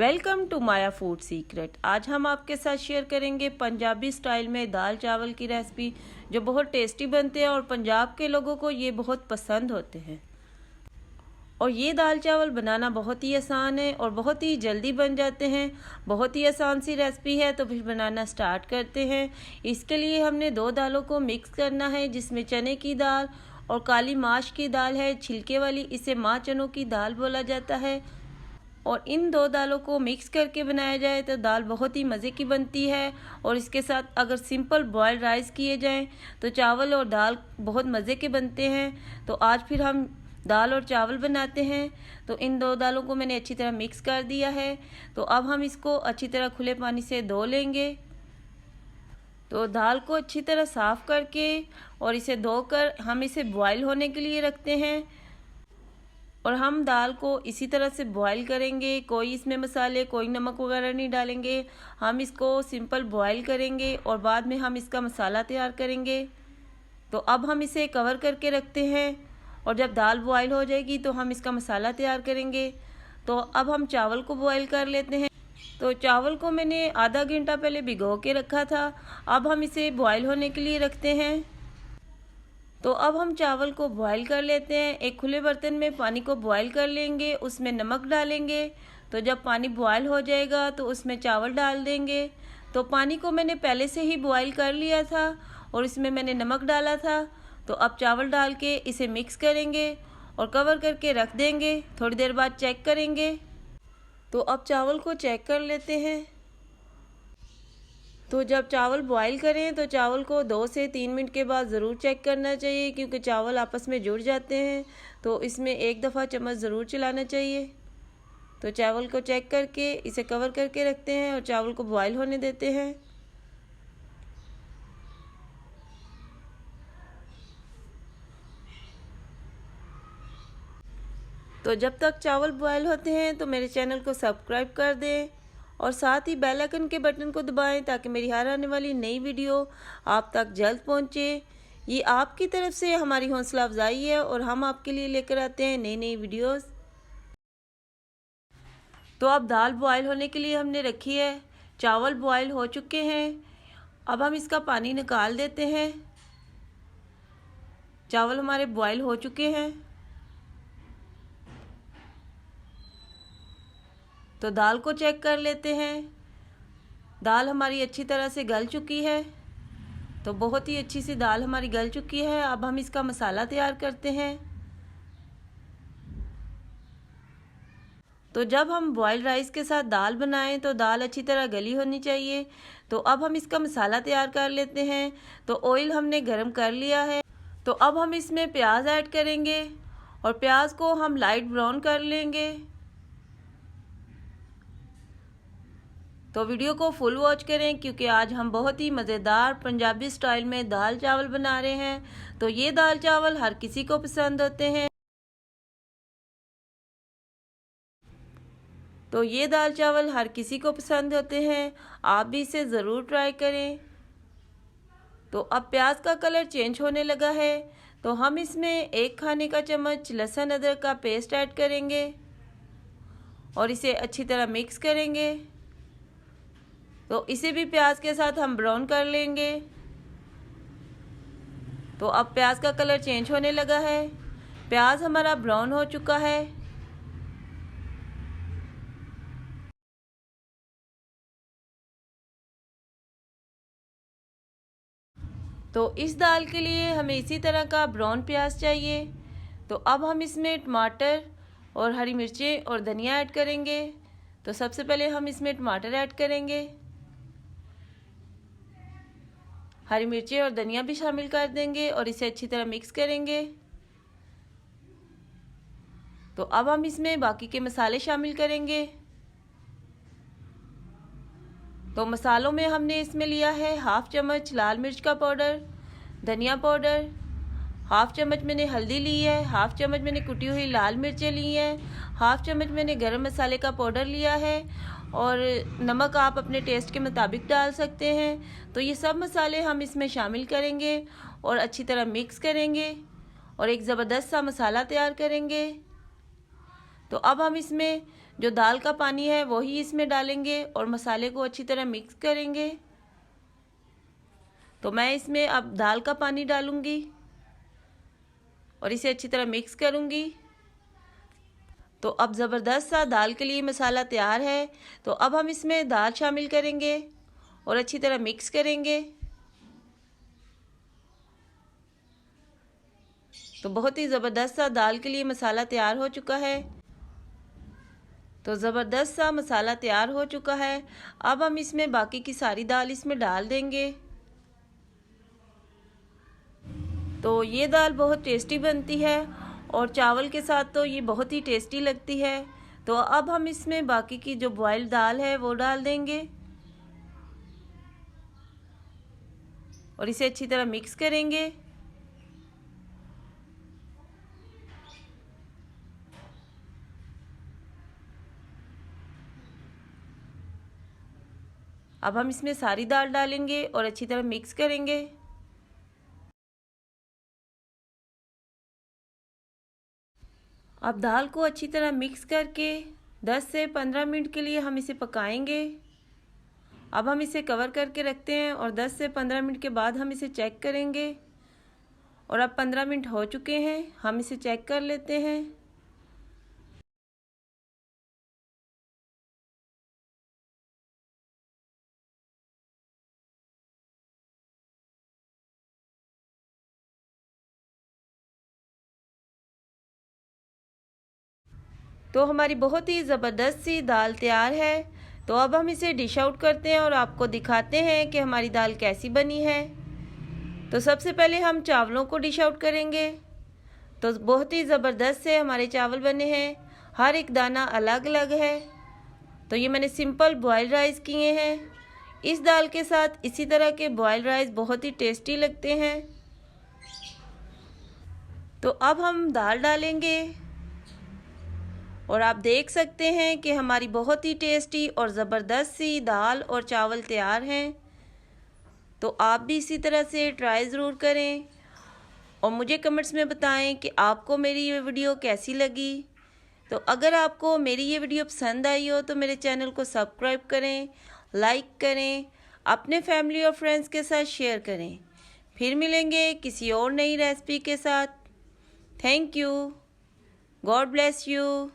Welcome to Maya food secret. आज हम आपके साथ शेयर करेंगे पंजाबी स्टाइल में दाल चावल की रेसिपी, जो बहुत टेस्टी बनते हैं और पंजाब के लोगों को ये बहुत पसंद होते हैं। और ये दाल चावल बनाना बहुत ही आसान है और बहुत ही जल्दी बन जाते हैं। बहुत ही आसान सी रेसिपी है, तो फिर बनाना स्टार्ट करते हैं। इसके लिए हमने 2 दालों को मिक्स करना है, जिसमें चने की दाल और काली माश की दाल है, छिलके वाली। इसे माँ चनों की दाल बोला जाता है। और इन 2 दालों को मिक्स करके बनाया जाए तो दाल बहुत ही मज़े की बनती है। और इसके साथ अगर सिंपल बॉयल्ड राइस किए जाएं तो चावल और दाल बहुत मज़े के बनते हैं। तो आज फिर हम दाल और चावल बनाते हैं। तो इन 2 दालों को मैंने अच्छी तरह मिक्स कर दिया है। तो अब हम इसको अच्छी तरह खुले पानी से धो लेंगे। तो दाल को अच्छी तरह साफ़ करके और इसे धोकर हम इसे बॉयल होने के लिए रखते हैं। और हम दाल को इसी तरह से बॉयल करेंगे। कोई इसमें मसाले, कोई नमक वगैरह नहीं डालेंगे। हम इसको सिंपल बॉयल करेंगे और बाद में हम इसका मसाला तैयार करेंगे। तो अब हम इसे कवर करके रखते हैं और जब दाल बॉयल हो जाएगी तो हम इसका मसाला तैयार करेंगे। तो अब हम चावल को बॉयल कर लेते हैं। तो चावल को मैंने आधा घंटा पहले भिगो के रखा था। अब हम इसे बॉयल होने के लिए रखते हैं। तो अब हम चावल को बॉयल कर लेते हैं। एक खुले बर्तन में पानी को बॉयल कर लेंगे, उसमें नमक डालेंगे। तो जब पानी बॉयल हो जाएगा तो उसमें चावल डाल देंगे। तो पानी को मैंने पहले से ही बॉयल कर लिया था और इसमें मैंने नमक डाला था। तो अब चावल डाल के इसे मिक्स करेंगे और कवर करके रख देंगे। थोड़ी देर बाद चेक करेंगे। तो अब चावल को चेक कर लेते हैं। तो जब चावल बॉईल करें तो चावल को 2 से 3 मिनट के बाद ज़रूर चेक करना चाहिए, क्योंकि चावल आपस में जुड़ जाते हैं। तो इसमें एक दफ़ा चम्मच ज़रूर चलाना चाहिए। तो चावल को चेक करके इसे कवर करके रखते हैं और चावल को बॉईल होने देते हैं। तो जब तक चावल बॉईल होते हैं तो मेरे चैनल को सब्सक्राइब कर दें और साथ ही बेल आइकन के बटन को दबाएं, ताकि मेरी हर आने वाली नई वीडियो आप तक जल्द पहुंचे। ये आपकी तरफ से हमारी हौसला अफजाई है और हम आपके लिए लेकर आते हैं नई नई वीडियोस। तो अब दाल बॉयल होने के लिए हमने रखी है। चावल बॉयल हो चुके हैं। अब हम इसका पानी निकाल देते हैं। चावल हमारे बॉयल हो चुके हैं। तो दाल को चेक कर लेते हैं। दाल हमारी अच्छी तरह से गल चुकी है। तो बहुत ही अच्छी सी दाल हमारी गल चुकी है। अब हम इसका मसाला तैयार करते हैं। तो जब हम बॉइल्ड राइस के साथ दाल बनाएं तो दाल अच्छी तरह गली होनी चाहिए। तो अब हम इसका मसाला तैयार कर लेते हैं। तो ऑयल हमने गरम कर लिया है। तो अब हम इसमें प्याज ऐड करेंगे और प्याज को हम लाइट ब्राउन कर लेंगे। तो वीडियो को फुल वॉच करें, क्योंकि आज हम बहुत ही मज़ेदार पंजाबी स्टाइल में दाल चावल बना रहे हैं। तो ये दाल चावल हर किसी को पसंद होते हैं। तो ये दाल चावल हर किसी को पसंद होते हैं। आप भी इसे ज़रूर ट्राई करें। तो अब प्याज का कलर चेंज होने लगा है। तो हम इसमें 1 खाने का चम्मच लहसुन अदरक का पेस्ट ऐड करेंगे और इसे अच्छी तरह मिक्स करेंगे। तो इसे भी प्याज के साथ हम ब्राउन कर लेंगे। तो अब प्याज का कलर चेंज होने लगा है। प्याज हमारा ब्राउन हो चुका है। तो इस दाल के लिए हमें इसी तरह का ब्राउन प्याज चाहिए। तो अब हम इसमें टमाटर और हरी मिर्चें और धनिया ऐड करेंगे। तो सबसे पहले हम इसमें टमाटर ऐड करेंगे। हरी मिर्चें और धनिया भी शामिल कर देंगे और इसे अच्छी तरह मिक्स करेंगे। तो अब हम इसमें बाकी के मसाले शामिल करेंगे। तो मसालों में हमने इसमें लिया है 1/2 चम्मच लाल मिर्च का पाउडर, धनिया पाउडर, 1/2 चम्मच मैंने हल्दी ली है, 1/2 चम्मच मैंने कुटी हुई लाल मिर्चें ली हैं, 1/2 चम्मच मैंने गरम मसाले का पाउडर लिया है और नमक आप अपने टेस्ट के मुताबिक डाल सकते हैं। तो ये सब मसाले हम इसमें शामिल करेंगे और अच्छी तरह मिक्स करेंगे और एक ज़बरदस्त सा मसाला तैयार करेंगे। तो अब हम इसमें जो दाल का पानी है वही इसमें डालेंगे और मसाले को अच्छी तरह मिक्स करेंगे। तो मैं इसमें अब दाल का पानी डालूंगी और इसे अच्छी तरह मिक्स करूंगी। तो अब ज़बरदस्त सा दाल के लिए मसाला तैयार है। तो अब हम इसमें दाल शामिल करेंगे और अच्छी तरह मिक्स करेंगे। तो बहुत ही ज़बरदस्त सा दाल के लिए मसाला तैयार हो चुका है। तो ज़बरदस्त सा मसाला तैयार हो चुका है। अब हम इसमें बाकी की सारी दाल इसमें डाल देंगे। तो ये दाल बहुत टेस्टी बनती है और चावल के साथ तो ये बहुत ही टेस्टी लगती है। तो अब हम इसमें बाकी की जो बॉइल्ड दाल है वो डाल देंगे और इसे अच्छी तरह मिक्स करेंगे। अब हम इसमें सारी दाल डालेंगे और अच्छी तरह मिक्स करेंगे। अब दाल को अच्छी तरह मिक्स करके 10 से 15 मिनट के लिए हम इसे पकाएंगे। अब हम इसे कवर करके रखते हैं और 10 से 15 मिनट के बाद हम इसे चेक करेंगे। और अब 15 मिनट हो चुके हैं, हम इसे चेक कर लेते हैं। तो हमारी बहुत ही ज़बरदस्त सी दाल तैयार है। तो अब हम इसे डिश आउट करते हैं और आपको दिखाते हैं कि हमारी दाल कैसी बनी है। तो सबसे पहले हम चावलों को डिश आउट करेंगे। तो बहुत ही ज़बरदस्त से हमारे चावल बने हैं, हर एक दाना अलग अलग है। तो ये मैंने सिंपल बॉयल्ड राइस किए हैं। इस दाल के साथ इसी तरह के बॉयल्ड राइस बहुत ही टेस्टी लगते हैं। तो अब हम दाल डालेंगे और आप देख सकते हैं कि हमारी बहुत ही टेस्टी और ज़बरदस्त सी दाल और चावल तैयार हैं। तो आप भी इसी तरह से ट्राई ज़रूर करें और मुझे कमेंट्स में बताएं कि आपको मेरी ये वीडियो कैसी लगी। तो अगर आपको मेरी ये वीडियो पसंद आई हो तो मेरे चैनल को सब्सक्राइब करें, लाइक करें, अपने फैमिली और फ्रेंड्स के साथ शेयर करें। फिर मिलेंगे किसी और नई रेसिपी के साथ। Thank you. God bless you.